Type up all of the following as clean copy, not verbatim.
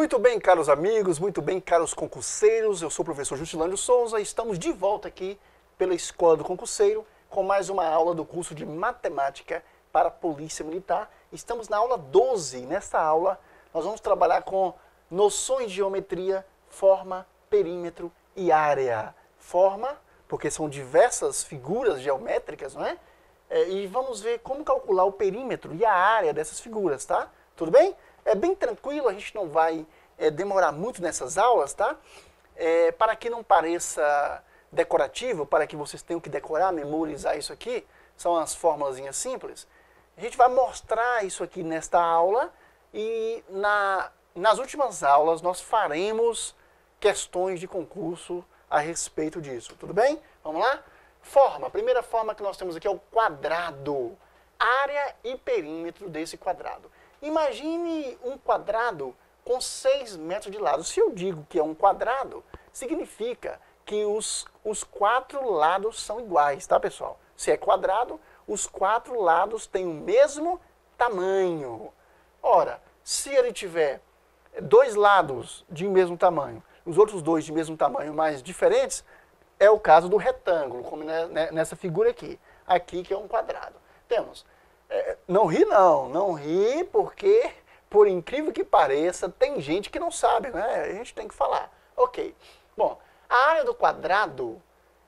Muito bem, caros amigos, muito bem, caros concurseiros, eu sou o professor Justilânio Souza e estamos de volta aqui pela Escola do Concurseiro com mais uma aula do curso de Matemática para a Polícia Militar. Estamos na aula 12, nesta aula nós vamos trabalhar com noções de geometria, forma, perímetro e área. Forma, porque são diversas figuras geométricas, não é? E vamos ver como calcular o perímetro e a área dessas figuras, tá? Tudo bem? É bem tranquilo, a gente não vai demorar muito nessas aulas, tá? Para que não pareça decorativo, para que vocês tenham que decorar, memorizar isso aqui, são as formulazinhas simples. A gente vai mostrar isso aqui nesta aula e nas últimas aulas nós faremos questões de concurso a respeito disso, tudo bem? Vamos lá? Forma, a primeira forma que nós temos aqui é o quadrado, área e perímetro desse quadrado. Imagine um quadrado com 6 metros de lado. Se eu digo que é um quadrado, significa que os 4 lados são iguais, tá, pessoal? Se é quadrado, os 4 lados têm o mesmo tamanho. Ora, se ele tiver 2 lados de mesmo tamanho, os outros 2 de mesmo tamanho, mas diferentes, é o caso do retângulo, como nessa figura aqui. Aqui que é um quadrado. Temos... não ri não, não ri porque, por incrível que pareça, tem gente que não sabe, né? A gente tem que falar. Ok. Bom, a área do quadrado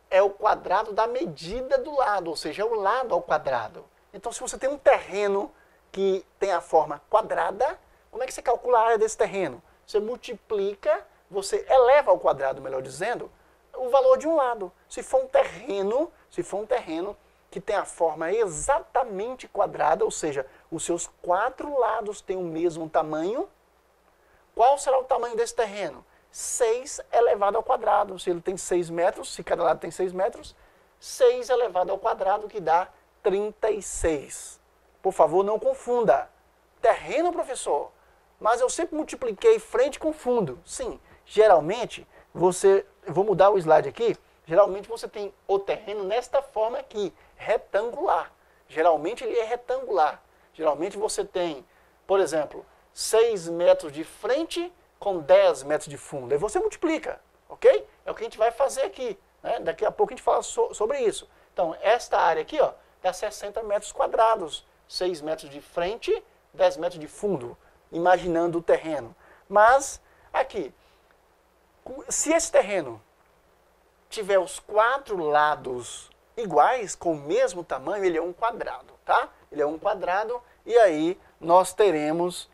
é o quadrado da medida do lado, ou seja, é o lado ao quadrado. Então, se você tem um terreno que tem a forma quadrada, como é que você calcula a área desse terreno? Você multiplica, você eleva ao quadrado, melhor dizendo, o valor de um lado. Se for um terreno que tem a forma exatamente quadrada, ou seja, os seus 4 lados têm o mesmo tamanho, qual será o tamanho desse terreno? 6 elevado ao quadrado. Se ele tem 6 metros, se cada lado tem 6 metros, 6 elevado ao quadrado, que dá 36. Por favor, não confunda. Terreno, professor, mas eu sempre multipliquei frente com fundo. Sim, geralmente, eu vou mudar o slide aqui, geralmente você tem o terreno nesta forma aqui, retangular. Geralmente ele é retangular. Geralmente você tem, por exemplo, 6 metros de frente com 10 metros de fundo. Aí você multiplica, ok? É o que a gente vai fazer aqui, né? Daqui a pouco a gente fala sobre isso. Então, esta área aqui, ó, dá 60 metros quadrados. 6 metros de frente, 10 metros de fundo, imaginando o terreno. Mas, aqui, se esse terreno tiver os 4 lados iguais, com o mesmo tamanho, ele é um quadrado, tá? Ele é um quadrado e aí nós teremos,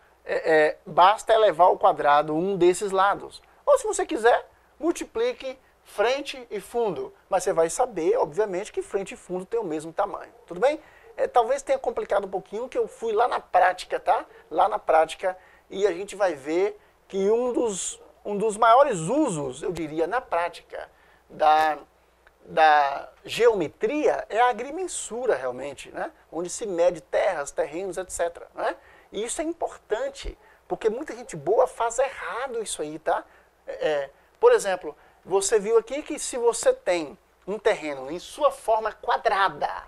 basta elevar ao quadrado um desses lados. Ou se você quiser, multiplique frente e fundo, mas você vai saber, obviamente, que frente e fundo têm o mesmo tamanho, tudo bem? Talvez tenha complicado um pouquinho, que eu fui lá na prática, tá? Lá na prática, e a gente vai ver que um dos maiores usos, eu diria, na prática, da geometria é a agrimensura, realmente, né? Onde se mede terras, terrenos, etc. Né? E isso é importante, porque muita gente boa faz errado isso aí, tá? Por exemplo, você viu aqui que se você tem um terreno em sua forma quadrada,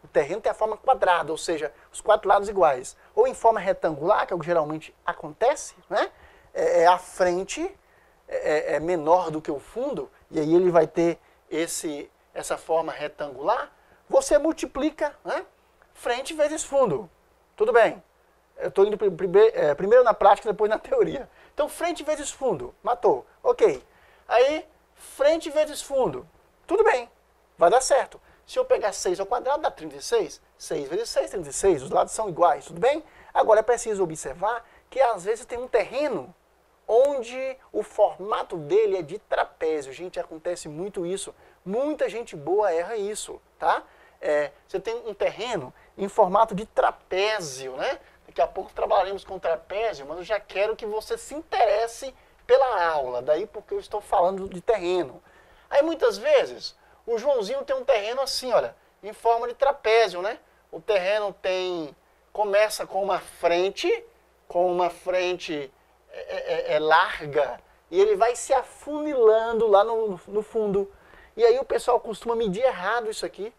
o terreno tem a forma quadrada, ou seja, os 4 lados iguais, ou em forma retangular, que é o que geralmente acontece, né? A frente é menor do que o fundo, e aí ele vai ter essa forma retangular, você multiplica, né? Frente vezes fundo. Tudo bem. Eu estou indo primeiro na prática, depois na teoria. Então, frente vezes fundo. Matou. Ok. Aí, frente vezes fundo. Tudo bem. Vai dar certo. Se eu pegar 6 ao quadrado, dá 36. 6 vezes 6, 36. Os lados são iguais. Tudo bem? Agora, é preciso observar que, às vezes, tem um terreno onde o formato dele é de trapézio. Gente, acontece muito isso. Muita gente boa erra isso, tá? Você tem um terreno em formato de trapézio, né? Daqui a pouco trabalharemos com trapézio, mas eu já quero que você se interesse pela aula, daí porque eu estou falando de terreno. Aí, muitas vezes, o Joãozinho tem um terreno assim, olha, em forma de trapézio, né? O terreno começa com uma frente larga, e ele vai se afunilando lá no fundo. E aí o pessoal costuma medir errado isso aqui.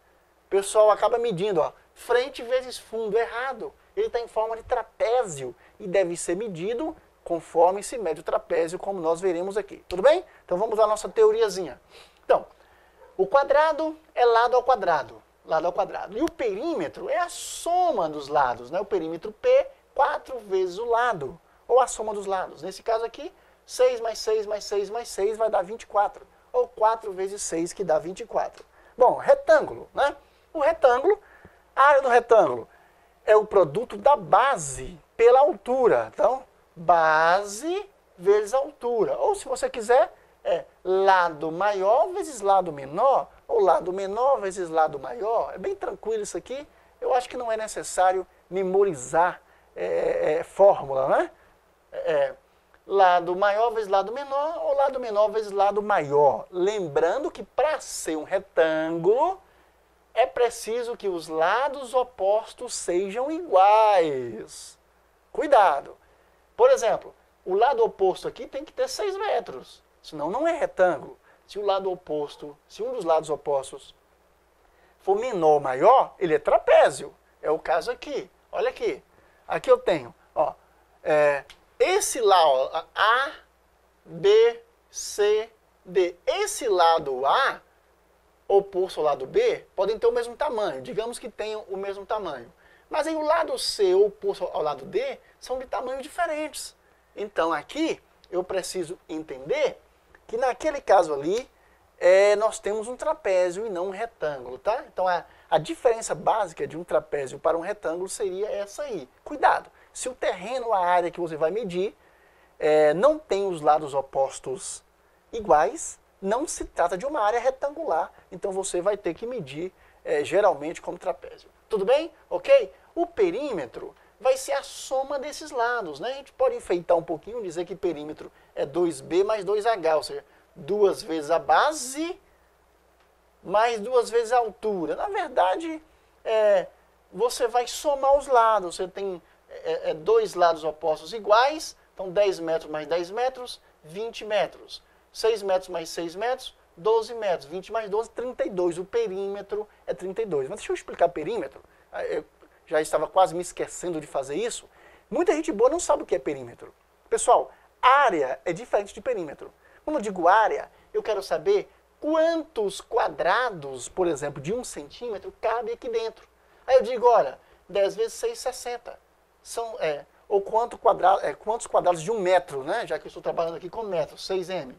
O pessoal acaba medindo, ó, frente vezes fundo, errado. Ele está em forma de trapézio e deve ser medido conforme se mede o trapézio, como nós veremos aqui. Tudo bem? Então vamos à nossa teoriazinha. Então, o quadrado é lado ao quadrado. Lado ao quadrado. E o perímetro é a soma dos lados, né? O perímetro P, 4 vezes o lado, ou a soma dos lados. Nesse caso aqui, 6 mais 6 mais 6 mais 6 vai dar 24, ou 4 vezes 6 que dá 24. Bom, retângulo, né? O retângulo, a área do retângulo é o produto da base pela altura. Então, base vezes altura. Ou se você quiser, é lado maior vezes lado menor, ou lado menor vezes lado maior. É bem tranquilo isso aqui. Eu acho que não é necessário memorizar fórmula, né? Lado maior vezes lado menor, ou lado menor vezes lado maior. Lembrando que para ser um retângulo, é preciso que os lados opostos sejam iguais. Cuidado! Por exemplo, o lado oposto aqui tem que ter 6 metros, senão não é retângulo. Se o lado oposto, se um dos lados opostos for menor ou maior, ele é trapézio. É o caso aqui. Olha aqui. Aqui eu tenho, ó, esse lado, ó, A, B, C, D. Esse lado A, oposto ao lado B, podem ter o mesmo tamanho. Digamos que tenham o mesmo tamanho. Mas aí o lado C, oposto ao lado D, são de tamanhos diferentes. Então aqui eu preciso entender que naquele caso ali, nós temos um trapézio e não um retângulo, tá? Então a diferença básica de um trapézio para um retângulo seria essa aí. Cuidado, se o terreno, a área que você vai medir, não tem os lados opostos iguais, não se trata de uma área retangular, então você vai ter que medir geralmente como trapézio. Tudo bem? Ok? O perímetro vai ser a soma desses lados, né? A gente pode enfeitar um pouquinho, dizer que perímetro é 2B mais 2H, ou seja, 2 vezes a base mais 2 vezes a altura. Na verdade, você vai somar os lados. Você tem dois lados opostos iguais, então 10 metros mais 10 metros, 20 metros. 6 metros mais 6 metros, 12 metros. 20 mais 12, 32. O perímetro é 32. Mas deixa eu explicar perímetro. Eu já estava quase me esquecendo de fazer isso. Muita gente boa não sabe o que é perímetro. Pessoal, área é diferente de perímetro. Quando eu digo área, eu quero saber quantos quadrados, por exemplo, de 1 centímetro cabe aqui dentro. Aí eu digo, olha, 10 vezes 6, 60. Ou quantos quadrados de 1 metro, né? Já que eu estou trabalhando aqui com metros, 6M.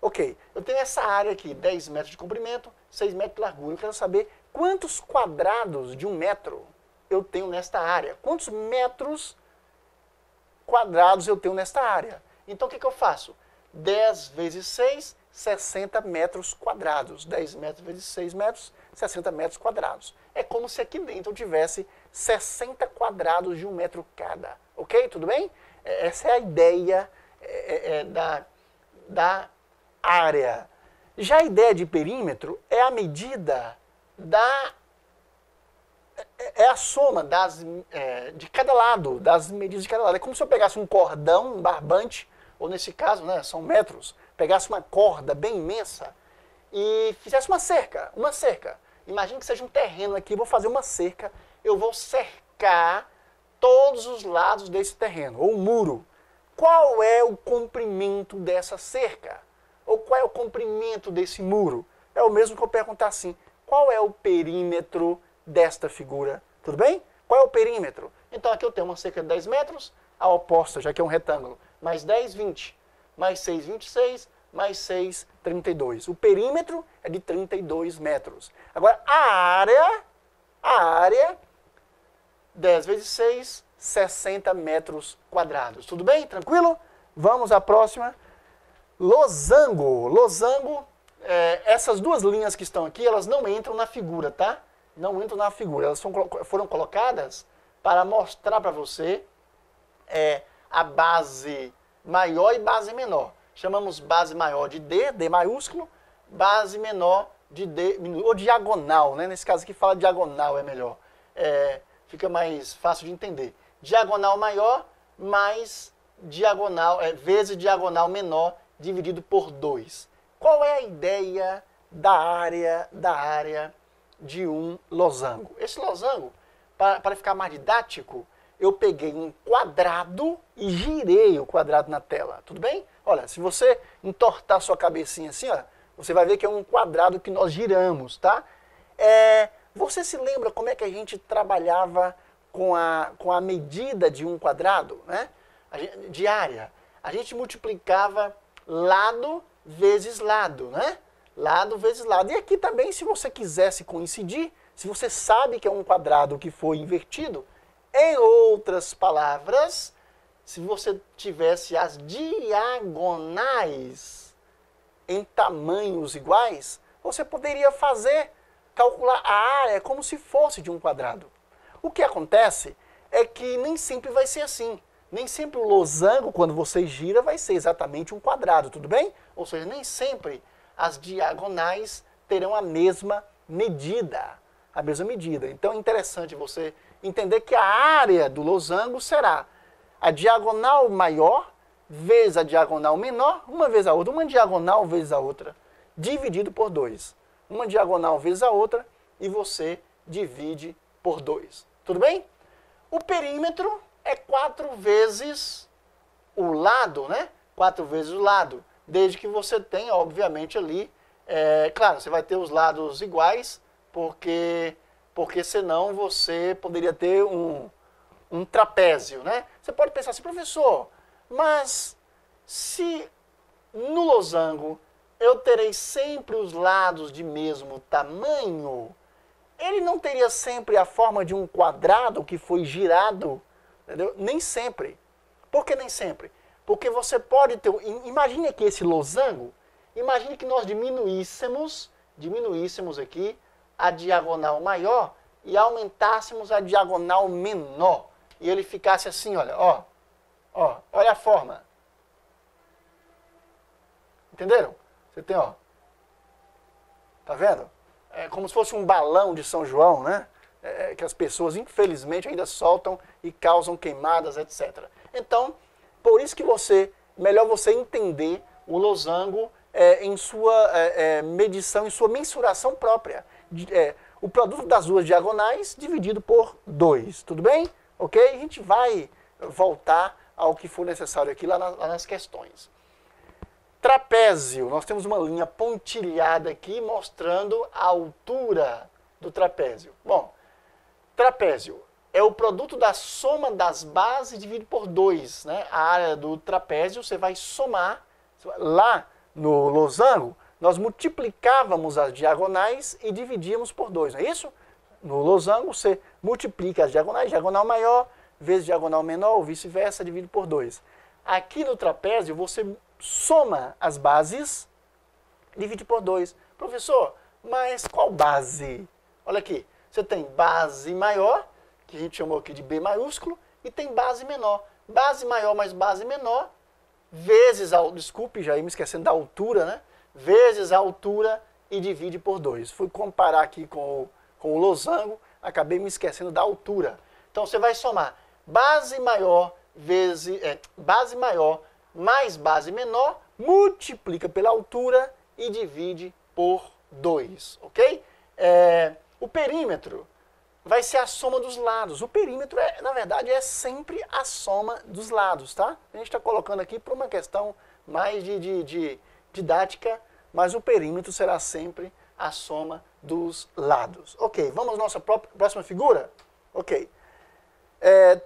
Ok, eu tenho essa área aqui, 10 metros de comprimento, 6 metros de largura. Eu quero saber quantos quadrados de 1 metro eu tenho nesta área. Quantos metros quadrados eu tenho nesta área. Então o que eu faço? 10 vezes 6, 60 metros quadrados. 10 metros vezes 6 metros, 60 metros quadrados. É como se aqui dentro eu tivesse 60 quadrados de 1 metro cada. Ok? Tudo bem? Essa é a ideia da área. Já a ideia de perímetro é a medida é a soma de cada lado, das medidas de cada lado. É como se eu pegasse um cordão, um barbante, ou nesse caso, né, são metros, pegasse uma corda bem imensa e fizesse uma cerca. Imagine que seja um terreno aqui, vou fazer uma cerca, eu vou cercar todos os lados desse terreno, ou um muro. Qual é o comprimento dessa cerca? Ou qual é o comprimento desse muro? É o mesmo que eu perguntar assim, qual é o perímetro desta figura? Tudo bem? Qual é o perímetro? Então aqui eu tenho uma cerca de 10 metros, a oposta, já que é um retângulo, mais 10, 20, mais 6, 26, mais 6, 32. O perímetro é de 32 metros. Agora, a área, 10 vezes 6, 60 metros quadrados. Tudo bem? Tranquilo? Vamos à próxima. Losango. Losango, essas duas linhas que estão aqui, elas não entram na figura, tá? Não entram na figura. Elas foram colocadas para mostrar para você a base maior e base menor. Chamamos base maior de D maiúsculo, base menor de D, ou diagonal, né? Nesse caso aqui fala diagonal, é melhor. Fica mais fácil de entender. Diagonal maior mais diagonal, vezes diagonal menor dividido por 2. Qual é a ideia da área de um losango? Esse losango, para ficar mais didático, eu peguei um quadrado e girei o quadrado na tela, tudo bem? Olha, se você entortar sua cabecinha assim, ó, você vai ver que é um quadrado que nós giramos, tá? Você se lembra como é que a gente trabalhava com a medida de um quadrado, né? De área? A gente multiplicava lado vezes lado, né? Lado vezes lado. E aqui também, se você quisesse coincidir, se você sabe que é um quadrado que foi invertido, em outras palavras, se você tivesse as diagonais em tamanhos iguais, você poderia calcular a área como se fosse de um quadrado. O que acontece é que nem sempre vai ser assim. Nem sempre o losango, quando você gira, vai ser exatamente um quadrado, tudo bem? Ou seja, nem sempre as diagonais terão a mesma medida. Então é interessante você entender que a área do losango será a diagonal maior vezes a diagonal menor, uma vez a outra, uma diagonal vezes a outra, dividido por 2. Uma diagonal vezes a outra e você divide por 2. Tudo bem? O perímetro é 4 vezes o lado, né? 4 vezes o lado, desde que você tenha, obviamente, ali, claro, você vai ter os lados iguais, porque senão você poderia ter um trapézio, né? Você pode pensar assim, professor, mas se no losango eu terei sempre os lados de mesmo tamanho, ele não teria sempre a forma de um quadrado que foi girado, entendeu? Nem sempre. Por que nem sempre? Porque você pode ter... Imagine aqui esse losango, imagine que nós diminuíssemos aqui a diagonal maior e aumentássemos a diagonal menor. E ele ficasse assim, olha, olha a forma. Entenderam? Você tem, tá vendo? É como se fosse um balão de São João, né? Que as pessoas, infelizmente, ainda soltam e causam queimadas, etc. Então, por isso que melhor você entender o losango em sua medição, em sua mensuração própria. O produto das duas diagonais dividido por 2, tudo bem? Ok? A gente vai voltar ao que for necessário aqui lá nas questões. Trapézio, nós temos uma linha pontilhada aqui mostrando a altura do trapézio. Bom, trapézio é o produto da soma das bases dividido por 2, né? A área do trapézio você vai somar. Lá no losango, nós multiplicávamos as diagonais e dividíamos por 2, não é isso? No losango você multiplica as diagonais, diagonal maior vezes diagonal menor, ou vice-versa, dividido por 2. Aqui no trapézio você soma as bases, divide por 2. Professor, mas qual base? Olha aqui, você tem base maior, que a gente chamou aqui de B maiúsculo, e tem base menor. Base maior mais base menor, vezes, desculpe, já ia me esquecendo da altura, né? Vezes a altura e divide por 2. Fui comparar aqui com o losango, acabei me esquecendo da altura. Então você vai somar base maior base maior mais base menor, multiplica pela altura e divide por 2, ok? O perímetro vai ser a soma dos lados. O perímetro, na verdade, é sempre a soma dos lados, tá? A gente está colocando aqui por uma questão mais de didática, mas o perímetro será sempre a soma dos lados. Ok, vamos à nossa próxima figura? Ok.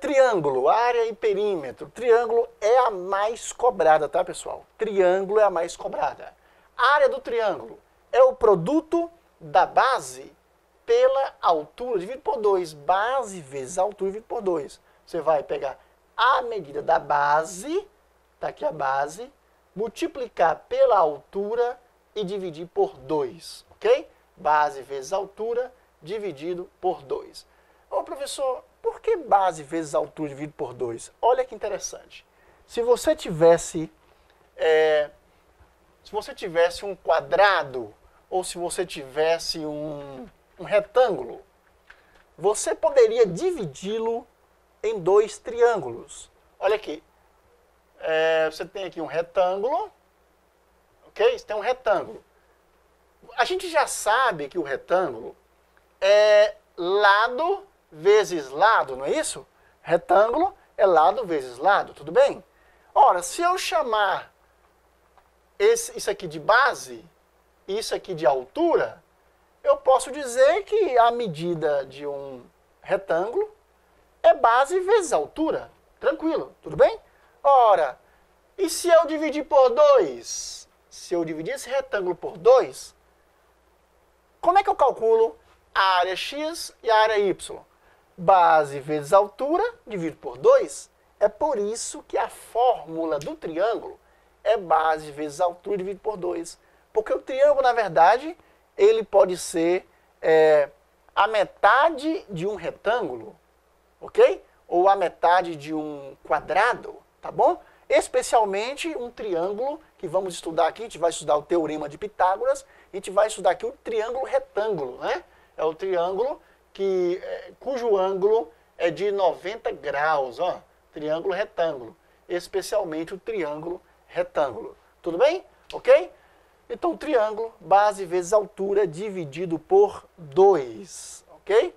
Triângulo, área e perímetro. Triângulo é a mais cobrada, tá, pessoal? Triângulo é a mais cobrada. A área do triângulo é o produto da base pela altura dividido por 2. Base vezes altura dividido por 2. Você vai pegar a medida da base, tá aqui a base, multiplicar pela altura e dividir por 2, ok? Base vezes altura dividido por 2. Ô, professor, por que base vezes altura dividido por 2? Olha que interessante. Se você tivesse um quadrado ou se você tivesse um retângulo, você poderia dividi-lo em 2 triângulos. Olha aqui. Você tem aqui um retângulo, ok? Você tem um retângulo. A gente já sabe que o retângulo é lado vezes lado, não é isso? retângulo é lado vezes lado, tudo bem? Ora, se eu chamar isso aqui de base, isso aqui de altura, eu posso dizer que a medida de um retângulo é base vezes altura. Tranquilo, tudo bem? Ora, e se eu dividir por 2? Se eu dividir esse retângulo por 2, como é que eu calculo a área x e a área y? Base vezes altura, dividido por 2. É por isso que a fórmula do triângulo é base vezes altura dividido por 2. Porque o triângulo, na verdade, ele pode ser a metade de um retângulo, ok? Ou a metade de um quadrado, tá bom? Especialmente um triângulo que vamos estudar aqui, a gente vai estudar o teorema de Pitágoras, a gente vai estudar aqui o triângulo retângulo, né? É o triângulo cujo ângulo é de 90 graus, ó, triângulo retângulo, especialmente o triângulo retângulo. Tudo bem? Ok? Então, triângulo, base vezes altura, dividido por 2, ok?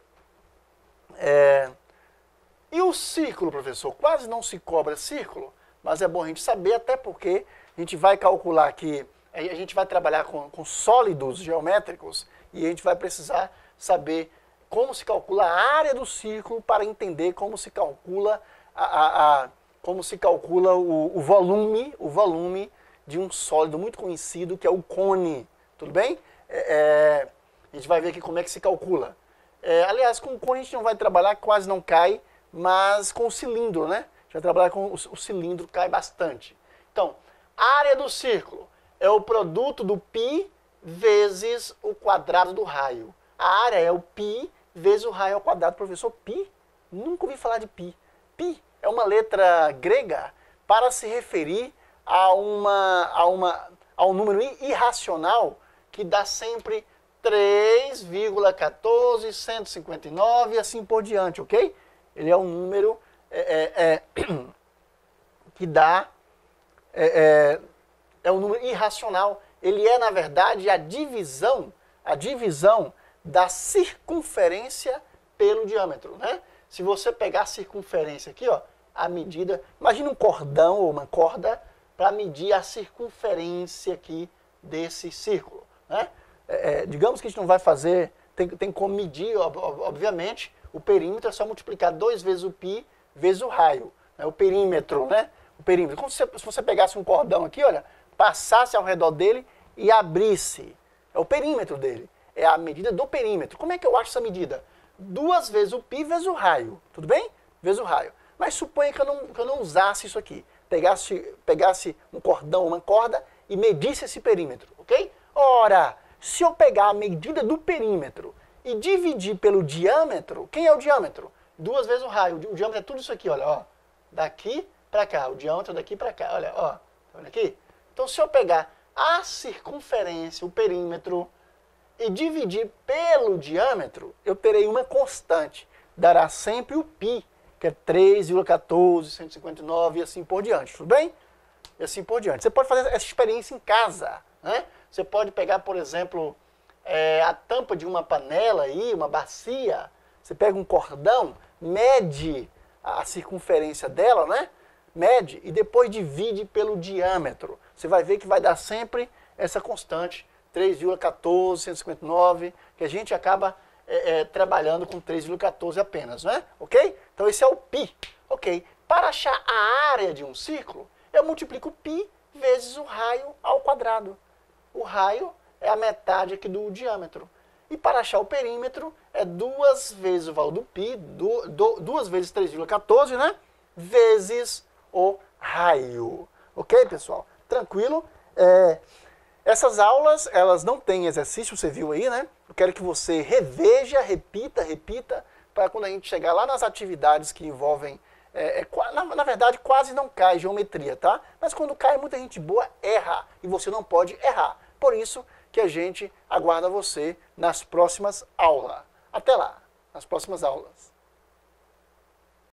E o círculo, professor? Quase não se cobra círculo, mas é bom a gente saber, até porque a gente vai calcular aqui, a gente vai trabalhar com sólidos geométricos e a gente vai precisar saber como se calcula a área do círculo para entender como se calcula o volume de um sólido muito conhecido, que é o cone. Tudo bem? A gente vai ver aqui como é que se calcula. Aliás, com o cone a gente não vai trabalhar, quase não cai, mas com o cilindro, né? A gente vai trabalhar com o cilindro, cai bastante. Então, a área do círculo é o produto do π vezes o quadrado do raio. A área é o π vezes o raio ao quadrado. Professor, π? Nunca ouvi falar de π. Π é uma letra grega para se referir a um número irracional que dá sempre 3,14159 e assim por diante, ok? Ele é um número que dá... é um número irracional. Ele é, na verdade, a divisão da circunferência pelo diâmetro, né? Se você pegar a circunferência aqui, ó, a medida... Imagina um cordão ou uma corda para medir a circunferência aqui desse círculo, né? Digamos que a gente não vai fazer... Tem como medir, obviamente, o perímetro é só multiplicar 2 vezes o π vezes o raio, né? O perímetro, né? O perímetro. Como se você pegasse um cordão aqui, olha, passasse ao redor dele e abrisse. É o perímetro dele. É a medida do perímetro. Como é que eu acho essa medida? 2 vezes o π vezes o raio. Tudo bem? Vezes o raio. Mas suponha que eu não usasse isso aqui. Pegasse um cordão, uma corda e medisse esse perímetro, ok? Ora, se eu pegar a medida do perímetro e dividir pelo diâmetro, quem é o diâmetro? 2 vezes o raio. O diâmetro é tudo isso aqui, olha, ó. Daqui para cá. O diâmetro daqui para cá, olha, ó. Tá vendo aqui? Então, se eu pegar a circunferência, o perímetro, e dividir pelo diâmetro, eu terei uma constante. Dará sempre o π, que é 3,14159 e assim por diante. Tudo bem? E assim por diante. Você pode fazer essa experiência em casa, né? Você pode pegar, por exemplo, a tampa de uma panela aí, uma bacia. Você pega um cordão, mede a circunferência dela, né? Mede e depois divide pelo diâmetro. Você vai ver que vai dar sempre essa constante, 3,14159, que a gente acaba trabalhando com 3,14 apenas, né? Ok? Então esse é o π. Ok. Para achar a área de um círculo, eu multiplico π vezes o raio ao quadrado. O raio é a metade aqui do diâmetro. E para achar o perímetro, é 2 vezes o valor do π, 2 vezes 3,14, né? Vezes o raio. Ok, pessoal? Tranquilo? Essas aulas, elas não têm exercício, você viu aí, né? Eu quero que você reveja, repita, para quando a gente chegar lá nas atividades que envolvem... na verdade, quase não cai geometria, tá? Mas quando cai, muita gente boa erra, e você não pode errar. Por isso que a gente aguarda você nas próximas aulas. Até lá, nas próximas aulas.